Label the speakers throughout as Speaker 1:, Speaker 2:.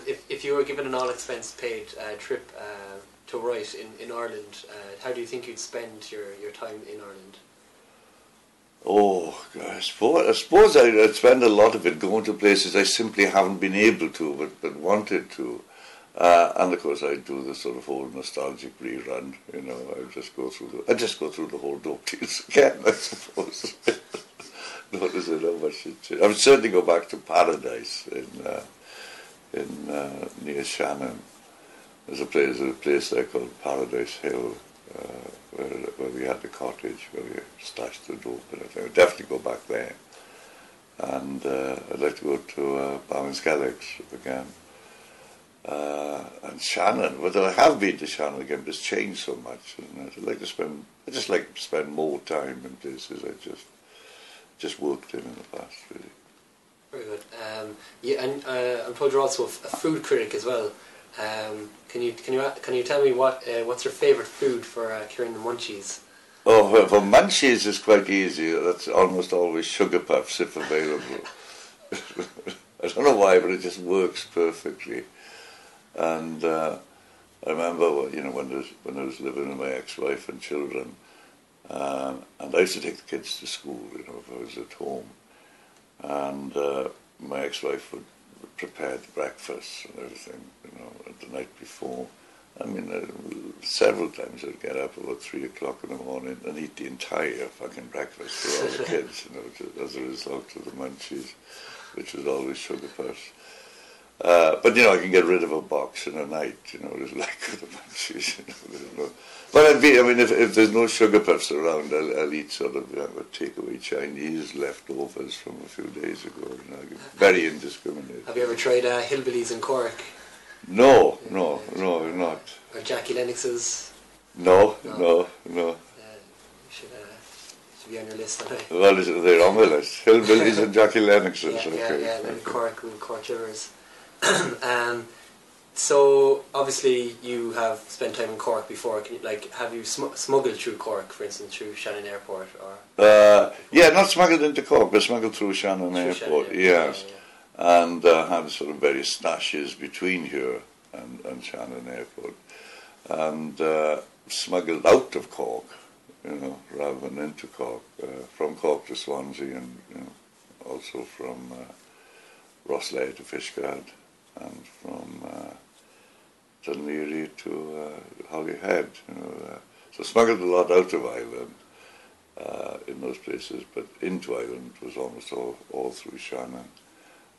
Speaker 1: If you were given an all-expense-paid trip to write in Ireland, how do you think you'd spend your time in Ireland?
Speaker 2: Oh, I suppose I'd spend a lot of it going to places I simply haven't been able to, but wanted to. And of course, I'd do the sort of whole nostalgic rerun. I'd just go through the whole dope deals again, I suppose. Notice how much it changed. I would certainly go back to Paradise near Shannon. There's a place there called Paradise Hill, where we had the cottage where we stashed the dope. And I would definitely go back there. And I'd like to go to Ballinskelligs again. And Shannon, whether I have been to Shannon again, but it's changed so much. And I just like to spend more time in places I just worked in the past, really.
Speaker 1: Very good. And I'm told you're also a food critic as well. Can you tell me what's your favourite food for curing the munchies?
Speaker 2: Oh, well, for munchies it's quite easy. That's almost always sugar puffs if available. I don't know why, but it just works perfectly. And I remember, when I was living with my ex-wife and children, and I used to take the kids to school, if I was at home, and my ex-wife would prepare the breakfast and everything, the night before. I mean, several times I'd get up about 3 o'clock in the morning and eat the entire fucking breakfast for all the kids, as a result of the munchies, which was always sugar puffs. But I can get rid of a box in a night, just like the munchies. But if there's no sugar puffs around, I'll eat sort of takeaway Chinese leftovers from a few days ago. Very indiscriminate.
Speaker 1: Have you ever tried hillbillies in Cork?
Speaker 2: No, not.
Speaker 1: Or Jackie Lennox's?
Speaker 2: No.
Speaker 1: You should be on your list, aren't they?
Speaker 2: Well, they're on my list. Hillbillies and Jackie Lennox's.
Speaker 1: Yeah, and Cork Rivers. So obviously you have spent time in Cork before. Have you smuggled through Cork, for instance, through Shannon Airport, or?
Speaker 2: Not smuggled into Cork, but smuggled through Shannon Airport. Yes, and had sort of various stashes between here and Shannon Airport, and smuggled out of Cork, rather than into Cork, from Cork to Swansea, and also from Rosslare to Fishguard, and from Dunleary to Holyhead. So smuggled a lot out of Ireland in those places, but into Ireland was almost all through Shannon,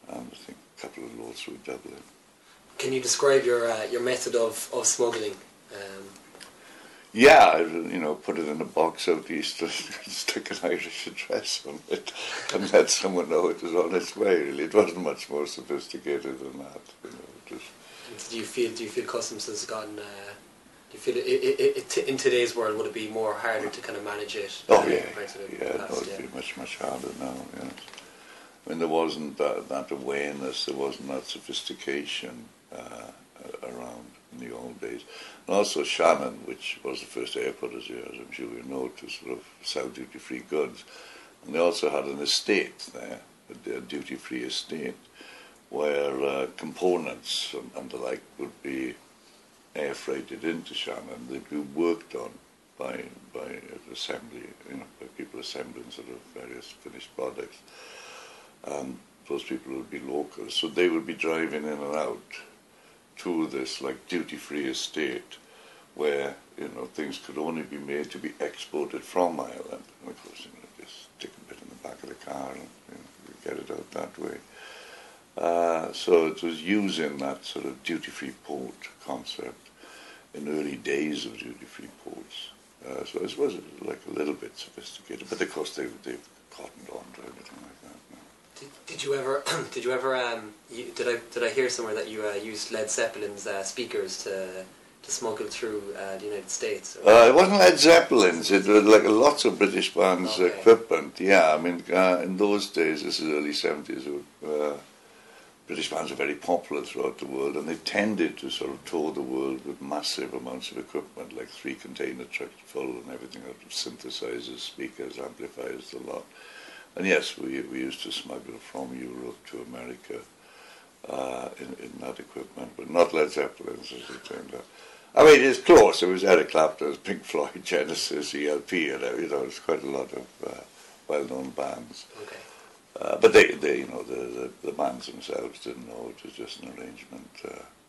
Speaker 2: and I think a couple of loads through Dublin.
Speaker 1: Can you describe your method of smuggling?
Speaker 2: Put it in a box out east and stick an Irish address on it and let someone know it was on its way, really. It wasn't much more sophisticated than that.
Speaker 1: Do you feel customs has gotten... do you feel in today's world, would it be more harder to kind of manage it?
Speaker 2: It'd be much harder now, yes. I mean, there wasn't that awareness, there wasn't that sophistication around in the old days. And also Shannon, which was the first airport, as I'm sure you know, to sort of sell duty-free goods. And they also had an estate there, a duty-free estate, where components and the like would be air freighted into Shannon. They'd be worked on by assembly, by people assembling sort of various finished products. And those people would be locals, so they would be driving in and out to this duty-free estate where things could only be made to be exported from Ireland. And of course, just stick a bit in the back of the car and get it out that way. So it was using that sort of duty-free port concept in early days of duty-free ports. So I suppose it was a little bit sophisticated, but of course they've cottoned on to everything like that now.
Speaker 1: Did you ever? Did I hear somewhere that you used Led Zeppelin's speakers to smuggle through the United States?
Speaker 2: It wasn't Led Zeppelin's. It was lots of British bands' equipment. Yeah, I mean, in those days, this is early 70s. British bands were very popular throughout the world, and they tended to sort of tour the world with massive amounts of equipment, like 3 container trucks full and everything out of synthesizers, speakers, amplifiers, a lot. And yes, we used to smuggle from Europe to America in that equipment, but not Led Zeppelins as it turned out. I mean, it's close. It was Eric Clapton's Pink Floyd, Genesis, ELP, and it's quite a lot of well-known bands.
Speaker 1: Okay.
Speaker 2: But they, the bands themselves didn't know it was just an arrangement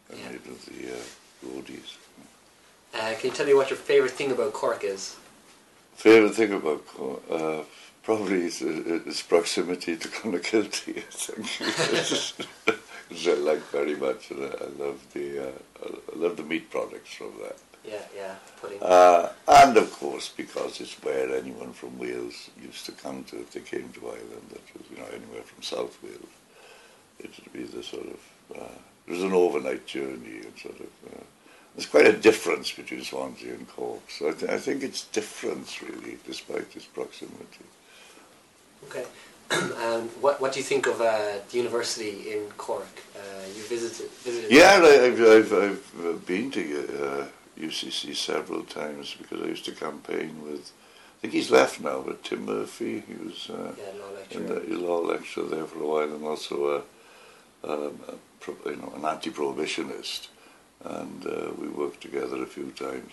Speaker 2: made with the roadies.
Speaker 1: Can you tell me what your favourite thing about Cork is?
Speaker 2: Favourite thing about Cork? Probably its proximity to Clonakilty, I think. Which I like very much, and I love the meat products from that.
Speaker 1: Yeah, pudding.
Speaker 2: And of course, because it's where anyone from Wales used to come to if they came to Ireland. That was, anywhere from South Wales. It would be the sort of it was an overnight journey, and sort of there's quite a difference between Swansea and Cork. So I think it's difference really, despite its proximity.
Speaker 1: Okay. And what do you think of the university in Cork? You visited?
Speaker 2: Yeah, I've been to UCC several times because I used to campaign with. I think he's left now, but Tim Murphy. He was law lecturer there for a while, and also an anti-prohibitionist. And we worked together a few times.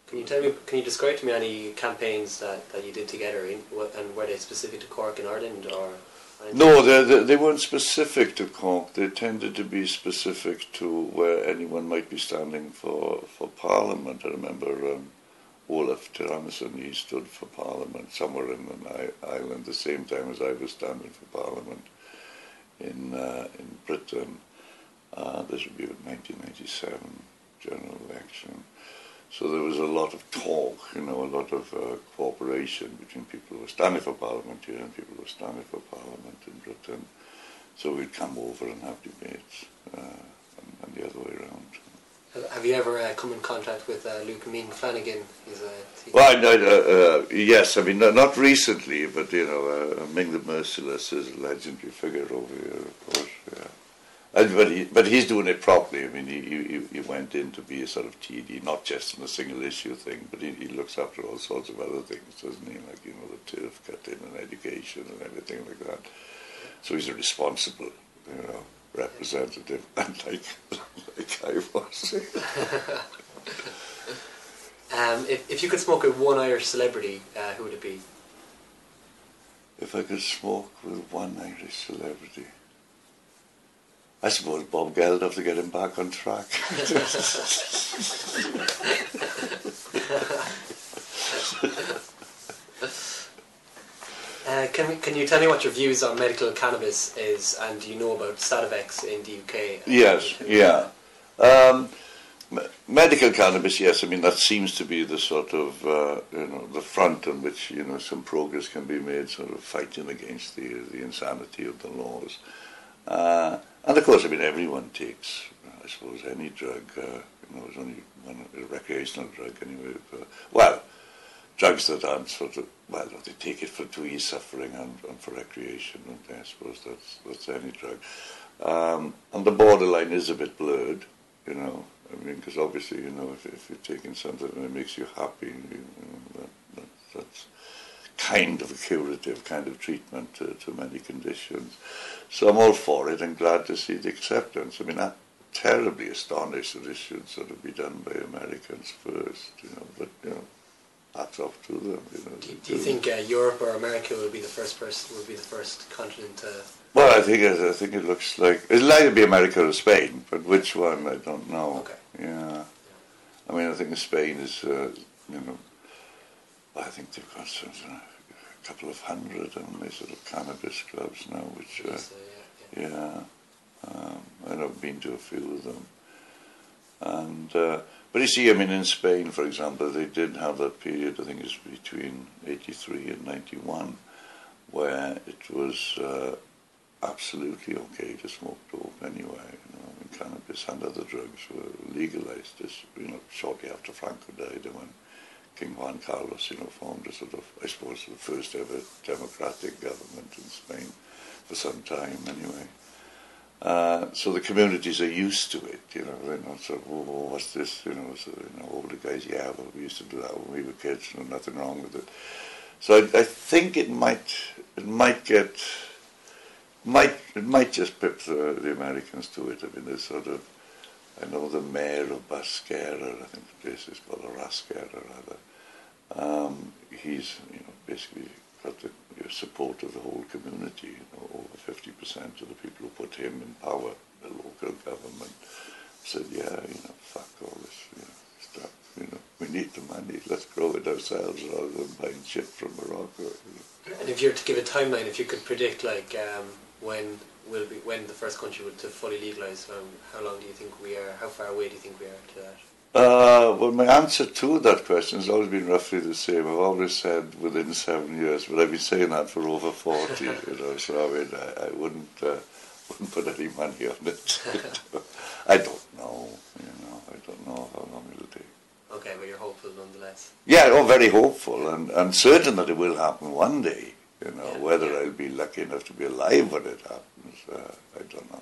Speaker 1: Can you describe to me any campaigns that you did together, and were they specific to Cork in Ireland, or?
Speaker 2: No, they weren't specific to Cork. They tended to be specific to where anyone might be standing for Parliament. I remember Olaf Tiramisan, he stood for Parliament somewhere in an island the same time as I was standing for Parliament in Britain. This would be 1997 general election. So there was a lot of talk, a lot of cooperation between people who were standing for Parliament here and people who were standing for Parliament in Britain. So we'd come over and have debates, and the other way around.
Speaker 1: Have you ever come in contact with Ming Flanagan?
Speaker 2: Yes, I mean, not recently, but, Ming the Merciless is a legendary figure over here, of course, yeah. But he's doing it properly. I mean, he went in to be a sort of TD, not just in a single issue thing, but he looks after all sorts of other things, doesn't he? Like, the turf cutting and education and everything like that. So he's a responsible, representative, unlike I was.
Speaker 1: If you could smoke with one Irish celebrity, who would it be?
Speaker 2: If I could smoke with one Irish celebrity, I suppose Bob Geldof to get him back on track.
Speaker 1: Can you tell me what your views on medical cannabis is, and do you know about Sativex in the UK?
Speaker 2: Yes, yeah. Medical cannabis, yes. I mean, that seems to be the sort of, the front on which, some progress can be made, sort of fighting against the insanity of the laws. And of course, I mean, everyone takes, I suppose, any drug. There's only one recreational drug anyway. Drugs that aren't they take it to ease suffering and for recreation. And I suppose that's any drug. And the borderline is a bit blurred, I mean, because obviously, if you're taking something that makes you happy, that's kind of a curative kind of treatment to many conditions. So I'm all for it and glad to see the acceptance. I mean, I'm terribly astonished that this should sort of be done by Americans first, but, hats off to them.
Speaker 1: Do you think Europe or America will be the first continent to...
Speaker 2: Well, I think it looks like... It'll either be America or Spain, but which one, I don't know.
Speaker 1: Okay.
Speaker 2: Yeah. I mean, I think Spain is, I think they've got a couple of hundred sort of cannabis clubs now, which, I've been to a few of them. And, but you see, I mean, in Spain, for example, they did have that period, I think it's between 83 and 91, where it was absolutely okay to smoke dope anyway. I mean, cannabis and other drugs were legalized, shortly after Franco died, and when King Juan Carlos, formed a sort of, I suppose, the first ever democratic government in Spain for some time anyway. So the communities are used to it, they're not sort of, what's this, older guys, well, we used to do that when we were kids, nothing wrong with it. So I think it might get It might just pip the Americans to it. I mean, there's sort of, I know the mayor of Basquera, I think the place is called Rasquera rather. He's, basically got the support of the whole community. Over 50% of the people who put him in power, the local government, said, yeah, fuck all this, stuff. We need the money. Let's grow it ourselves rather than buying shit from Morocco.
Speaker 1: And if you were to give a timeline, if you could predict when the first country would to fully legalise, how long do you think we are? How far away do you think we are to that?
Speaker 2: Well, my answer to that question has always been roughly the same. I've always said within 7 years, but I've been saying that for over 40. So I mean, I wouldn't put any money on it. I don't know. I don't know how long it'll take.
Speaker 1: Okay, but you're hopeful nonetheless.
Speaker 2: Yeah, very hopeful, and certain that it will happen one day. Whether I'll be lucky enough to be alive when it happens, I don't know.